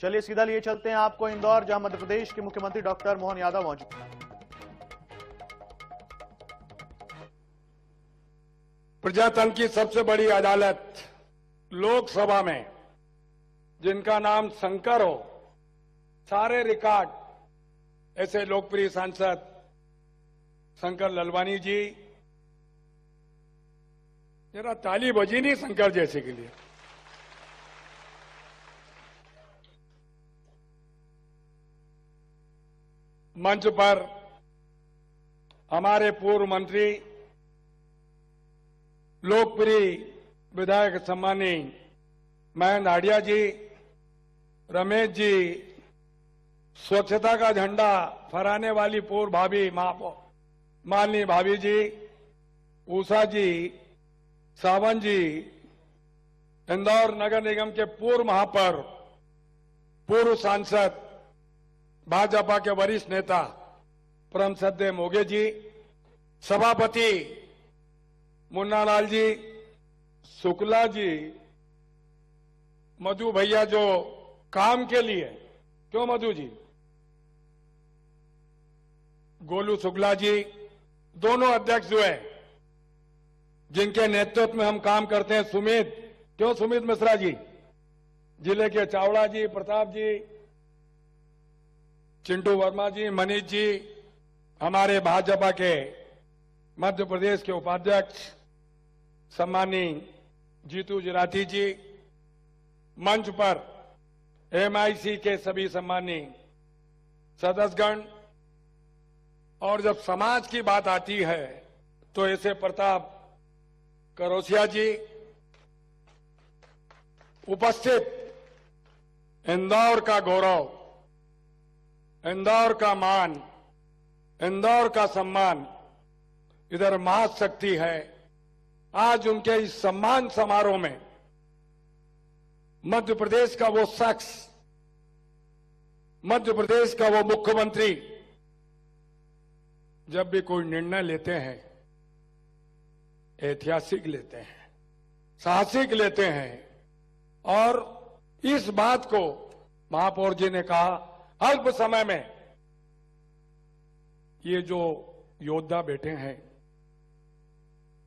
चलिए सीधा लिए चलते हैं आपको इंदौर, जहां मध्य प्रदेश के मुख्यमंत्री डॉक्टर मोहन यादव मौजूद हैं। प्रजातंत्र की सबसे बड़ी अदालत लोकसभा में जिनका नाम शंकर हो, सारे रिकॉर्ड ऐसे लोकप्रिय सांसद शंकर ललवानी जी, जरा ताली बजी नहीं शंकर जैसे के लिए। मंच पर हमारे पूर्व मंत्री लोकप्रिय विधायक सम्मानी महेंद्र हाडिया जी, रमेश जी, स्वच्छता का झंडा फहराने वाली पूर्व भाभी माननीय भाभी जी, उषा जी, सावन जी, इंदौर नगर निगम के पूर्व महापौर, पूर्व सांसद, भाजपा के वरिष्ठ नेता परम श्रद्धेय मोगे जी, सभापति मुन्नालाल जी, शुक्ला जी, मधु भैया जो काम के लिए, क्यों मधु जी, गोलू शुक्ला जी, दोनों अध्यक्ष जो है जिनके नेतृत्व में हम काम करते हैं, सुमित, क्यों सुमित मिश्रा जी, जिले के चावड़ा जी, प्रताप जी, चिंटू वर्मा जी, मनीष जी, हमारे भाजपा के मध्य प्रदेश के उपाध्यक्ष सम्मानी जीतू जराती जी, मंच पर एमआईसी के सभी सम्मानी सदस्यगण, और जब समाज की बात आती है तो ऐसे प्रताप करोसिया जी उपस्थित, इंदौर का गौरव, इंदौर का मान, इंदौर का सम्मान, इधर महाशक्ति है। आज उनके इस सम्मान समारोह में मध्य प्रदेश का वो शख्स, मध्य प्रदेश का वो मुख्यमंत्री जब भी कोई निर्णय लेते हैं, ऐतिहासिक लेते हैं, साहसिक लेते हैं, और इस बात को महापौर जी ने कहा, अल्प समय में ये जो योद्धा बैठे हैं,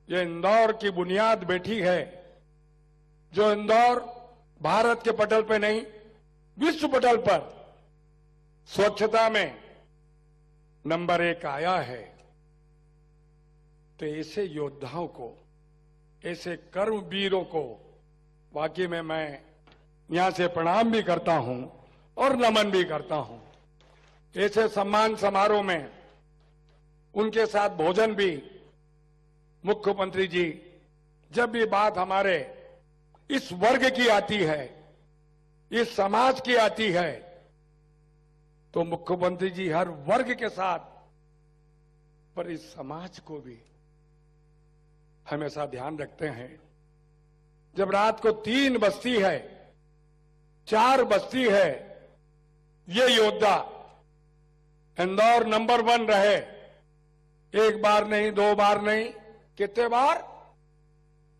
ये इंदौर की बुनियाद बैठी है, जो इंदौर भारत के पटल पे नहीं विश्व पटल पर स्वच्छता में नंबर 1 आया है। तो ऐसे योद्धाओं को, ऐसे कर्मवीरों को वाकई में मैं यहां से प्रणाम भी करता हूं और नमन भी करता हूं। ऐसे सम्मान समारोह में उनके साथ भोजन भी मुख्यमंत्री जी, जब भी बात हमारे इस वर्ग की आती है, इस समाज की आती है, तो मुख्यमंत्री जी हर वर्ग के साथ, पर इस समाज को भी हमेशा ध्यान रखते हैं। जब रात को 3 बजती है, 4 बजती है, ये योद्धा इंदौर नंबर 1 रहे, 1 बार नहीं, 2 बार नहीं, कितने बार?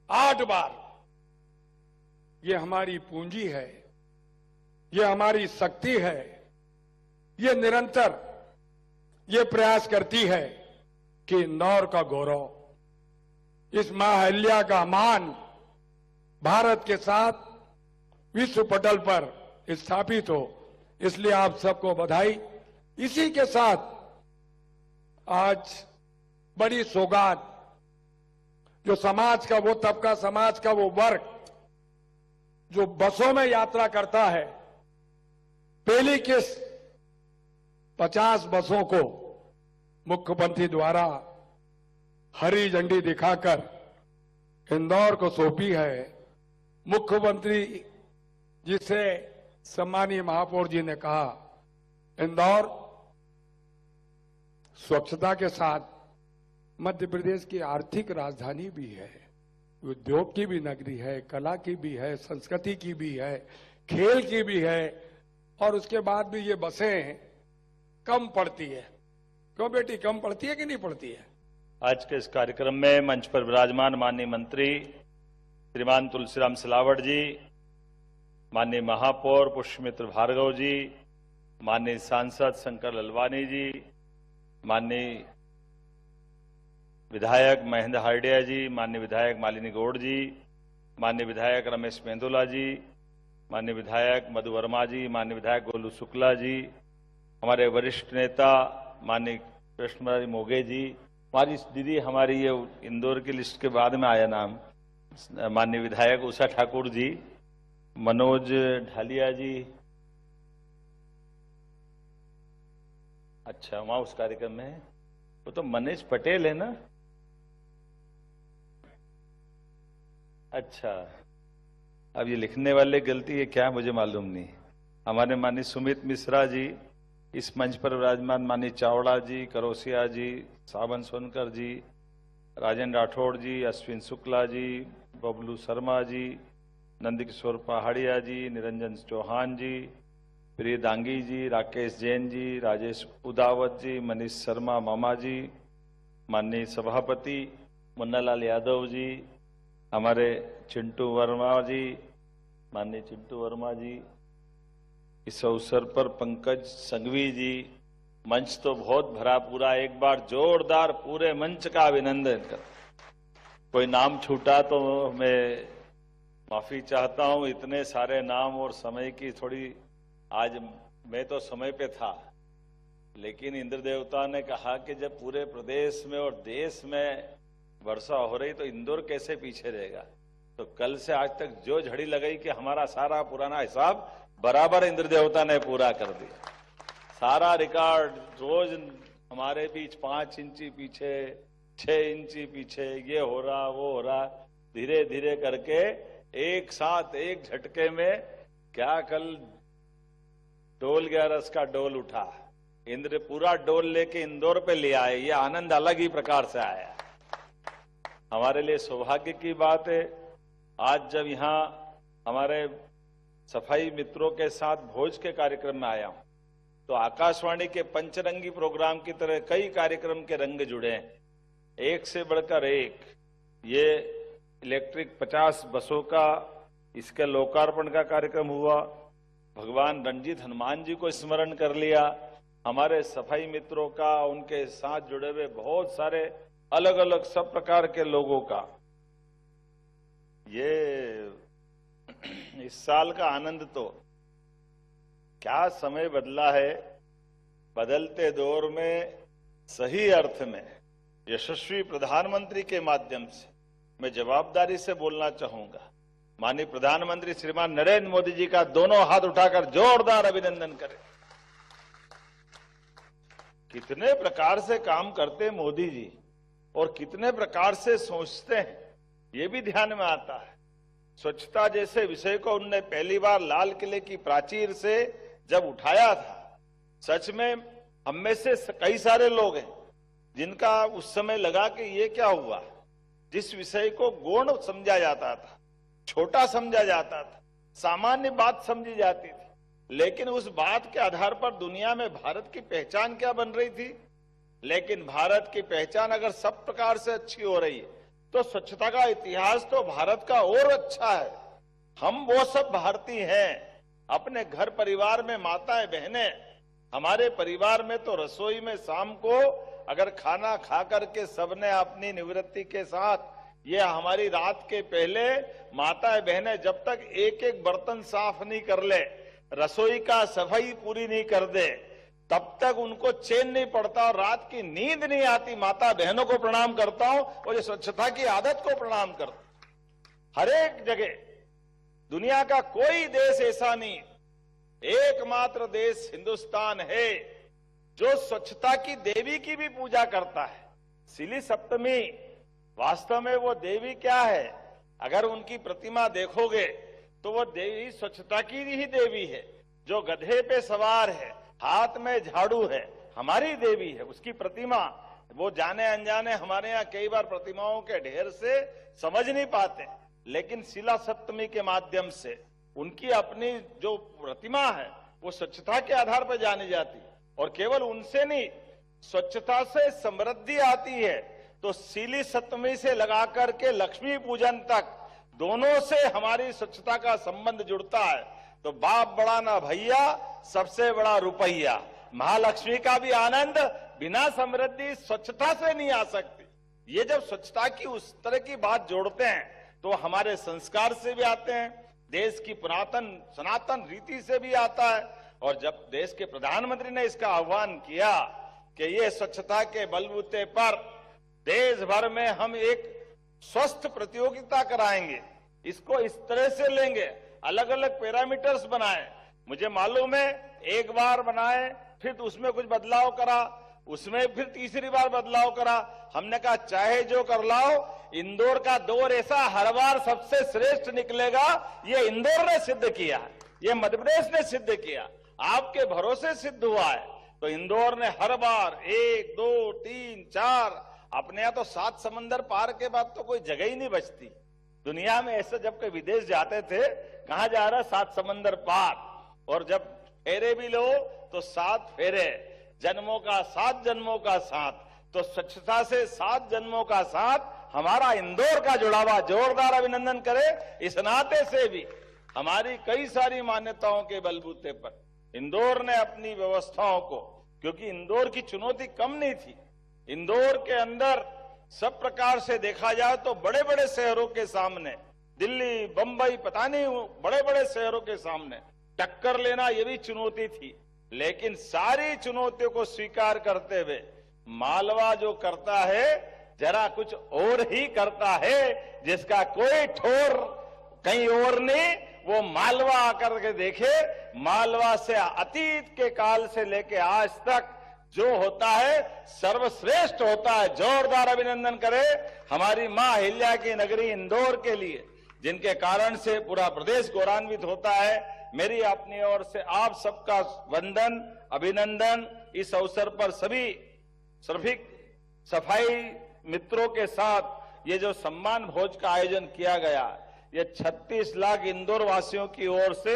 8 बार। ये हमारी पूंजी है, ये हमारी शक्ति है, ये निरंतर ये प्रयास करती है कि इंदौर का गौरव, इस मां अहिल्या का मान भारत के साथ विश्व पटल पर स्थापित हो। इसलिए आप सबको बधाई। इसी के साथ आज बड़ी सौगात, जो समाज का वो तबका, समाज का वो वर्ग जो बसों में यात्रा करता है, पहली किस्त 50 बसों को मुख्यमंत्री द्वारा हरी झंडी दिखाकर इंदौर को सौंपी है। मुख्यमंत्री जिसे सम्मानीय महापौर जी ने कहा, इंदौर स्वच्छता के साथ मध्य प्रदेश की आर्थिक राजधानी भी है, उद्योग की भी नगरी है, कला की भी है, संस्कृति की भी है, खेल की भी है, और उसके बाद भी ये बसें कम पड़ती है। क्यों बेटी, कम पड़ती है कि नहीं पड़ती है? आज के इस कार्यक्रम में मंच पर विराजमान माननीय मंत्री श्रीमान तुलसीराम सिलावट जी, माननीय महापौर पुष्यमित्र भार्गव जी, माननीय सांसद शंकर ललवानी जी, माननीय विधायक महेंद्र हार्डिया जी, माननीय विधायक मालिनी गौड़ जी, माननीय विधायक रमेश मेंदोला जी, माननीय विधायक मधु वर्मा जी, माननीय विधायक गोलू शुक्ला जी, हमारे वरिष्ठ नेता माननीय कृष्णराज मोगे जी, हमारी दीदी, हमारी ये इंदौर की लिस्ट के बाद में आया नाम, माननीय विधायक उषा ठाकुर जी, मनोज ढालिया जी, अच्छा वहां उस कार्यक्रम में है, वो तो मनीष पटेल है ना, अच्छा अब ये लिखने वाले गलती है क्या मुझे मालूम नहीं। हमारे माननीय सुमित मिश्रा जी, इस मंच पर विराजमान माननीय चावड़ा जी, करोसिया जी, सावन सोनकर जी, राजेंद्र राठौड़ जी, अश्विन शुक्ला जी, बबलू शर्मा जी, नंदकिशोर पहाड़िया जी, निरंजन चौहान जी, प्रिय दांगी जी, राकेश जैन जी, राजेश उदावत जी, मनीष शर्मा मामा जी, माननीय सभापति मुन्नालाल यादव जी, हमारे चिंटू वर्मा जी, माननीय चिंटू वर्मा जी, इस अवसर पर पंकज संघवी जी, मंच तो बहुत भरा पूरा, एक बार जोरदार पूरे मंच का अभिनंदन कर। कोई नाम छूटा तो मैं माफी चाहता हूं, इतने सारे नाम और समय की थोड़ी, आज मैं तो समय पे था, लेकिन इंद्र देवता ने कहा कि जब पूरे प्रदेश में और देश में वर्षा हो रही तो इंदौर कैसे पीछे रहेगा। तो कल से आज तक जो झड़ी लगाई कि हमारा सारा पुराना हिसाब बराबर इंद्र देवता ने पूरा कर दिया। सारा रिकॉर्ड रोज हमारे बीच 5 इंची पीछे, 6 इंची पीछे, ये हो रहा वो हो रहा, धीरे धीरे करके एक साथ एक झटके में क्या कल डोल गया, रस का डोल उठा, इंद्र पूरा डोल लेके इंदौर पे ले आए, ये आनंद अलग ही प्रकार से आया। हमारे लिए सौभाग्य की बात है, आज जब यहाँ हमारे सफाई मित्रों के साथ भोज के कार्यक्रम में आया हूं, तो आकाशवाणी के पंचरंगी प्रोग्राम की तरह कई कार्यक्रम के रंग जुड़े हैं, एक से बढ़कर एक। ये इलेक्ट्रिक 50 बसों का, इसके लोकार्पण का कार्यक्रम हुआ, भगवान रंजीत हनुमान जी को स्मरण कर लिया, हमारे सफाई मित्रों का, उनके साथ जुड़े हुए बहुत सारे अलग अलग सब प्रकार के लोगों का। ये इस साल का आनंद तो क्या समय बदला है, बदलते दौर में सही अर्थ में यशस्वी प्रधानमंत्री के माध्यम से मैं जवाबदारी से बोलना चाहूंगा, माननीय प्रधानमंत्री श्रीमान नरेंद्र मोदी जी का दोनों हाथ उठाकर जोरदार अभिनंदन करें। कितने प्रकार से काम करते मोदी जी और कितने प्रकार से सोचते हैं, ये भी ध्यान में आता है। स्वच्छता जैसे विषय को उनने पहली बार लाल किले की प्राचीर से जब उठाया था, सच में हम में से कई सारे लोग हैं जिनका उस समय लगा कि ये क्या हुआ। जिस विषय को गौण समझा जाता था, छोटा समझा जाता था, सामान्य बात समझी जाती थी, लेकिन उस बात के आधार पर दुनिया में भारत की पहचान क्या बन रही थी। लेकिन भारत की पहचान अगर सब प्रकार से अच्छी हो रही है तो स्वच्छता का इतिहास तो भारत का और अच्छा है। हम वो सब भारतीय हैं। अपने घर परिवार में माताएं बहनें, हमारे परिवार में तो रसोई में शाम को अगर खाना खा करके सबने अपनी निवृत्ति के साथ, ये हमारी रात के पहले माताएं बहनें जब तक एक एक बर्तन साफ नहीं कर ले, रसोई का सफाई पूरी नहीं कर दे, तब तक उनको चैन नहीं पड़ता और रात की नींद नहीं आती। माता बहनों को प्रणाम करता हूं और ये स्वच्छता की आदत को प्रणाम करता हूं। हर एक जगह दुनिया का कोई देश ऐसा नहीं, एकमात्र देश हिंदुस्तान है जो स्वच्छता की देवी की भी पूजा करता है। सिली सप्तमी वास्तव में वो देवी क्या है, अगर उनकी प्रतिमा देखोगे तो वो देवी स्वच्छता की ही देवी है, जो गधे पे सवार है, हाथ में झाड़ू है, हमारी देवी है। उसकी प्रतिमा वो जाने अनजाने हमारे यहाँ कई बार प्रतिमाओं के ढेर से समझ नहीं पाते, लेकिन शिला सप्तमी के माध्यम से उनकी अपनी जो प्रतिमा है वो स्वच्छता के आधार पर जानी जाती है। और केवल उनसे नहीं, स्वच्छता से समृद्धि आती है। तो शिली सप्तमी से लगा करके लक्ष्मी पूजन तक दोनों से हमारी स्वच्छता का संबंध जुड़ता है। तो बाप बड़ा ना भैया, सबसे बड़ा रुपया। महालक्ष्मी का भी आनंद बिना समृद्धि स्वच्छता से नहीं आ सकती। ये जब स्वच्छता की उस तरह की बात जोड़ते हैं तो हमारे संस्कार से भी आते हैं, देश की पुरातन सनातन रीति से भी आता है। और जब देश के प्रधानमंत्री ने इसका आह्वान किया कि ये स्वच्छता के बलबूते पर देश भर में हम एक स्वस्थ प्रतियोगिता कराएंगे, इसको इस तरह से लेंगे, अलग अलग पैरामीटर्स बनाए। मुझे मालूम है एक बार बनाए, फिर उसमें कुछ बदलाव करा, उसमें फिर तीसरी बार बदलाव करा। हमने कहा चाहे जो कर लाओ, इंदौर का दौर ऐसा हर बार सबसे श्रेष्ठ निकलेगा। ये इंदौर ने सिद्ध किया है, ये मध्य प्रदेश ने सिद्ध किया, आपके भरोसे सिद्ध हुआ है। तो इंदौर ने हर बार 1, 2, 3, 4, अपने यहाँ तो 7 समंदर पार के बाद तो कोई जगह ही नहीं बचती दुनिया में। ऐसे जब के विदेश जाते थे, कहां जा रहा 7 समंदर पार, और जब फेरे भी लो तो 7 फेरे, जन्मों का 7 जन्मों का साथ। तो स्वच्छता से 7 जन्मों का साथ हमारा इंदौर का जुड़ा हुआ, जोरदार अभिनंदन करें। इस नाते से भी हमारी कई सारी मान्यताओं के बलबूते पर इंदौर ने अपनी व्यवस्थाओं को, क्योंकि इंदौर की चुनौती कम नहीं थी, इंदौर के अंदर सब प्रकार से देखा जाए तो बड़े बड़े शहरों के सामने, दिल्ली, बंबई, पता नहीं बड़े बड़े शहरों के सामने टक्कर लेना ये भी चुनौती थी। लेकिन सारी चुनौतियों को स्वीकार करते हुए मालवा जो करता है जरा कुछ और ही करता है, जिसका कोई ठोर कहीं और नहीं। वो मालवा आकर के देखे, मालवा से अतीत के काल से लेके आज तक जो होता है सर्वश्रेष्ठ होता है। जोरदार अभिनंदन करें हमारी मां अहिल्या की नगरी इंदौर के लिए, जिनके कारण से पूरा प्रदेश गौरवान्वित होता है। मेरी अपनी ओर से आप सबका वंदन, अभिनंदन। इस अवसर पर सभी श्रमिक सफाई मित्रों के साथ ये जो सम्मान भोज का आयोजन किया गया, ये 36 लाख इंदौर वासियों की ओर से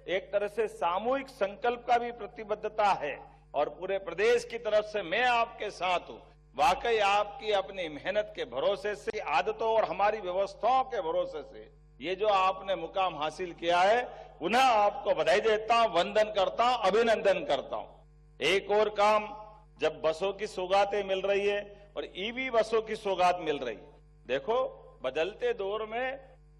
एक तरह से सामूहिक संकल्प का भी प्रतिबद्धता है, और पूरे प्रदेश की तरफ से मैं आपके साथ हूं। वाकई आपकी अपनी मेहनत के भरोसे से, आदतों और हमारी व्यवस्थाओं के भरोसे से ये जो आपने मुकाम हासिल किया है, पुनः आपको बधाई देता हूं, वंदन करता हूं, अभिनंदन करता हूं। एक और काम, जब बसों की सौगातें मिल रही है और ईवी बसों की सौगात मिल रही है, देखो बदलते दौर में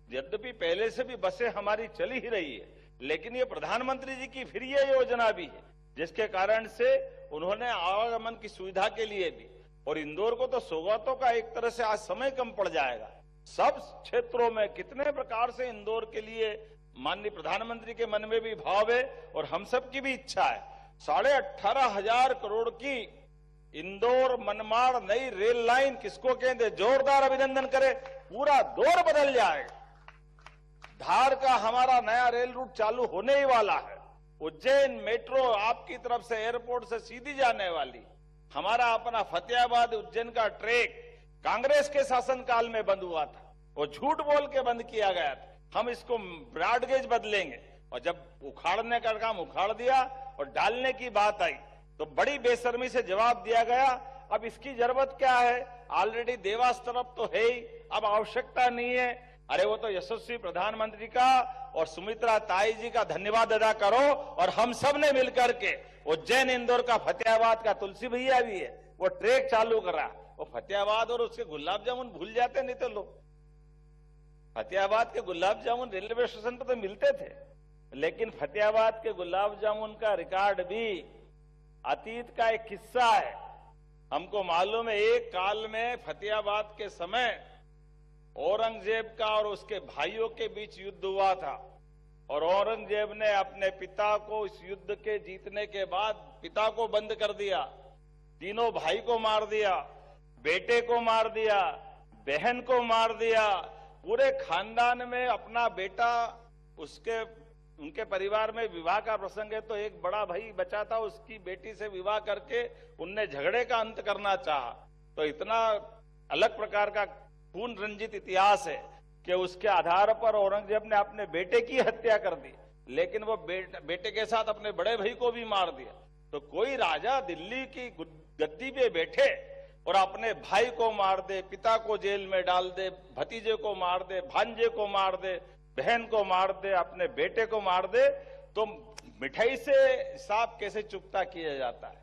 यद्यपि पहले से भी बसें हमारी चली ही रही है, लेकिन ये प्रधानमंत्री जी की फिर ये योजना भी है, जिसके कारण से उन्होंने आवागमन की सुविधा के लिए भी, और इंदौर को तो सौगातों का एक तरह से आज समय कम पड़ जाएगा। सब क्षेत्रों में कितने प्रकार से इंदौर के लिए माननीय प्रधानमंत्री के मन में भी भाव है और हम सब की भी इच्छा है। 18,500 करोड़ की इंदौर मनमाड़ नई रेल लाइन किसको कहते, जोरदार अभिनंदन करें। पूरा दौर बदल जाएगा। धार का हमारा नया रेल रूट चालू होने ही वाला है। उज्जैन मेट्रो आपकी तरफ से एयरपोर्ट से सीधी जाने वाली। हमारा अपना फतेहाबाद उज्जैन का ट्रैक कांग्रेस के शासनकाल में बंद हुआ था, वो झूठ बोल के बंद किया गया था। हम इसको ब्रॉडगेज बदलेंगे, और जब उखाड़ने का काम उखाड़ दिया और डालने की बात आई तो बड़ी बेशर्मी से जवाब दिया गया। अब इसकी जरूरत क्या है, ऑलरेडी देवास तरफ तो है ही, अब आवश्यकता नहीं है। अरे वो तो यशस्वी प्रधानमंत्री का और सुमित्रा ताई जी का धन्यवाद अदा करो, और हम सब ने मिलकर के उज्जैन इंदौर का फतेहाबाद का तुलसी भैया भी है, वो ट्रैक चालू करा। वो फतेहाबाद और उसके गुलाब जामुन भूल जाते नहीं तो लोग। फतेहाबाद के गुलाब जामुन रेलवे स्टेशन पर तो मिलते थे, लेकिन फतेहाबाद के गुलाब जामुन का रिकॉर्ड भी अतीत का एक किस्सा है। हमको मालूम है एक काल में फतेहाबाद के समय औरंगजेब का और उसके भाइयों के बीच युद्ध हुआ था, और औरंगजेब ने अपने पिता को इस युद्ध के जीतने के बाद पिता को बंद कर दिया, तीनों भाई को मार दिया, बेटे को मार दिया, बहन को मार दिया, पूरे खानदान में अपना बेटा, उनके परिवार में विवाह का प्रसंग है तो एक बड़ा भाई बचा था, उसकी बेटी से विवाह करके उनने झगड़े का अंत करना चाहा। तो इतना अलग प्रकार का खून रंजित इतिहास है कि उसके आधार पर औरंगजेब ने अपने बेटे की हत्या कर दी, लेकिन वो बेटे के साथ अपने बड़े भाई को भी मार दिया। तो कोई राजा दिल्ली की गद्दी पे बैठे और अपने भाई को मार दे, पिता को जेल में डाल दे, भतीजे को मार दे, भांजे को मार दे, बहन को मार दे, अपने बेटे को मार दे, तो मिठाई से सांप कैसे चुकता किया जाता है।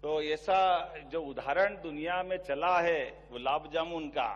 तो ऐसा जो उदाहरण दुनिया में चला है गुलाब जामुन का,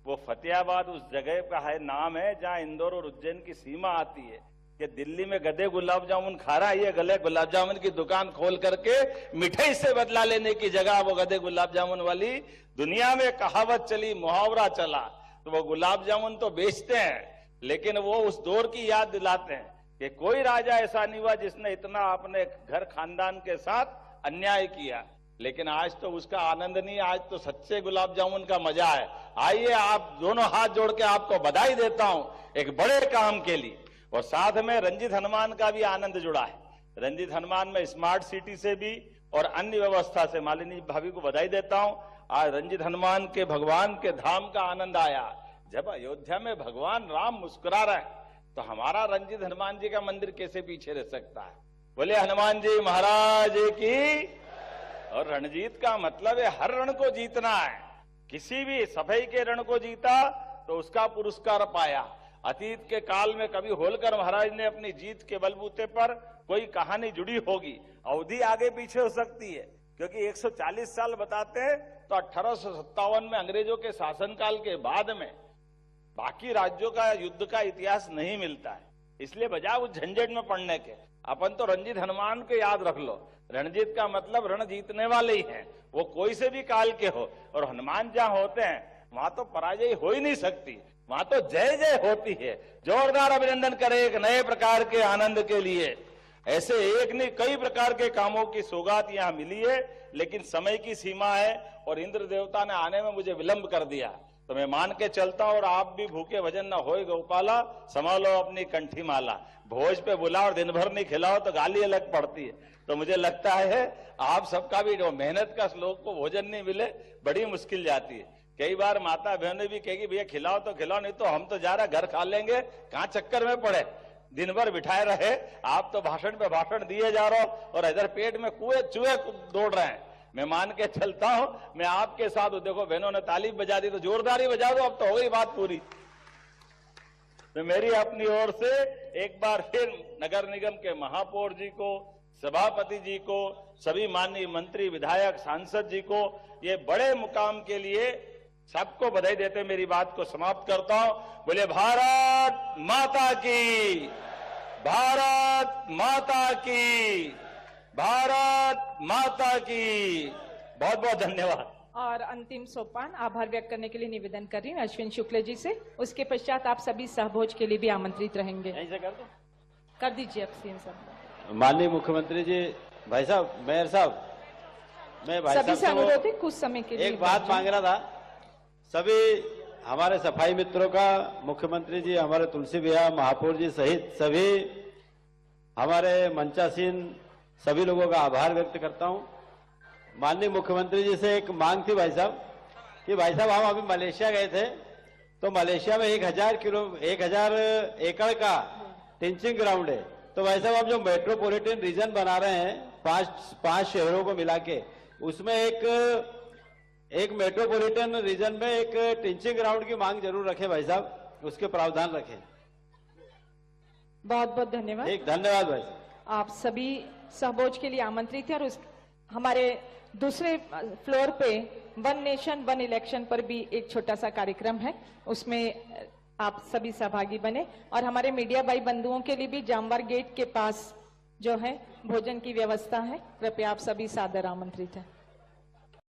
वो फतेहाबाद उस जगह का है, नाम है जहां इंदौर और उज्जैन की सीमा आती है, कि दिल्ली में गधे गुलाब जामुन खा रहा है, ये गले गुलाब जामुन की दुकान खोल करके मिठाई से बदला लेने की जगह वो गधे गुलाब जामुन वाली दुनिया में कहावत चली, मुहावरा चला। तो वो गुलाब जामुन तो बेचते हैं, लेकिन वो उस दौर की याद दिलाते हैं कि कोई राजा ऐसा नहीं हुआ जिसने इतना अपने घर खानदान के साथ अन्याय किया। लेकिन आज तो उसका आनंद नहीं, आज तो सच्चे गुलाब जामुन का मजा है। आइए, आप दोनों हाथ जोड़ के आपको बधाई देता हूं एक बड़े काम के लिए। और साथ में रंजीत हनुमान का भी आनंद जुड़ा है। रंजीत हनुमान में स्मार्ट सिटी से भी और अन्य व्यवस्था से मालिनी भाभी को बधाई देता हूं। आज रंजीत हनुमान के भगवान के धाम का आनंद आया। जब अयोध्या में भगवान राम मुस्कुरा रहे हैं, तो हमारा रंजीत हनुमान जी का मंदिर कैसे पीछे रह सकता है। बोले हनुमान जी महाराज की। और रणजीत का मतलब है हर रण को जीतना है। किसी भी सफाई के रण को जीता तो उसका पुरस्कार पाया। अतीत के काल में कभी होलकर महाराज ने अपनी जीत के बलबूते पर कोई कहानी जुड़ी होगी। अवधि आगे पीछे हो सकती है, क्योंकि 140 साल बताते हैं, तो 1857 में अंग्रेजों के शासनकाल के बाद में बाकी राज्यों का युद्ध का इतिहास नहीं मिलता है। इसलिए बजाय उस झंझट में पड़ने के, अपन तो रंजीत हनुमान को याद रख लो। रणजीत का मतलब रण जीतने वाले ही हैं, वो कोई से भी काल के हो। और हनुमान जहां होते हैं वहां तो पराजय हो ही नहीं सकती, वहां तो जय जय होती है। जोरदार अभिनंदन करें एक नए प्रकार के आनंद के लिए। ऐसे एक नहीं कई प्रकार के कामों की सौगात यहां मिली है, लेकिन समय की सीमा है और इंद्र देवता ने आने में मुझे विलंब कर दिया। तो मैं मान के चलता हूं, और आप भी भूखे भजन न होए गोपाला, संभालो अपनी कंठी माला। भोज पे बुलाओ और दिन भर नहीं खिलाओ तो गाली अलग पड़ती है। तो मुझे लगता है आप सबका भी जो मेहनत का लोग को भोजन नहीं मिले बड़ी मुश्किल जाती है। कई बार माता बहनें भी कहेगी भैया खिलाओ तो खिलाओ, नहीं तो हम तो जा रहे घर खा लेंगे, कहां चक्कर में पड़े, दिन भर बिठाए रहे। आप तो भाषण पे भाषण दिए जा रहे हो और इधर पेट में चूहे दौड़ रहे हैं। मैं मान के चलता हूं, मैं आपके साथ हूं। देखो बहनों ने ताली बजा दी तो जोरदार ही बजा दो, अब तो हो गई बात पूरी। तो मेरी अपनी ओर से एक बार फिर नगर निगम के महापौर जी को, सभापति जी को, सभी माननीय मंत्री, विधायक, सांसद जी को, ये बड़े मुकाम के लिए सबको बधाई देते मेरी बात को समाप्त करता हूं। बोले भारत माता की, भारत माता की, भारत माता की। बहुत बहुत धन्यवाद। और अंतिम सोपान आभार व्यक्त करने के लिए निवेदन कर रही हूँ अश्विन शुक्ल जी से। उसके पश्चात आप सभी सहभोज के लिए भी आमंत्रित रहेंगे। ऐसे कर दो, कर दीजिए अब सीएम साहब। माननीय मुख्यमंत्री जी, भाई साहब, मेयर साहब, मैं भाई सभी से साहब अनुरोध है कुछ समय के लिए एक बात मांग रहा था। सभी हमारे सफाई मित्रों का, मुख्यमंत्री जी, हमारे तुलसी भैया, महापौर जी सहित सभी हमारे मंचासीन सभी लोगों का आभार व्यक्त करता हूं। माननीय मुख्यमंत्री जी से एक मांग थी भाई साहब, कि भाई साहब हम अभी मलेशिया गए थे, तो मलेशिया में 1000 एकड़ का टिंचिंग ग्राउंड है। तो भाई साहब हम जो मेट्रोपॉलिटन रीजन बना रहे हैं, पांच शहरों को मिला के, उसमें एक मेट्रोपॉलिटन रीजन में एक टिंचिंग ग्राउंड की मांग जरूर रखें भाई साहब, उसके प्रावधान रखें। बहुत बहुत धन्यवाद। एक धन्यवाद भाई साहब। आप सभी सहभोज के लिए आमंत्रित हैं। और हमारे दूसरे फ्लोर पे वन नेशन वन इलेक्शन पर भी एक छोटा सा कार्यक्रम है, उसमें आप सभी सहभागी बने। और हमारे मीडिया भाई बंधुओं के लिए भी जामवार गेट के पास जो है भोजन की व्यवस्था है, कृपया आप सभी सादर आमंत्रित हैं।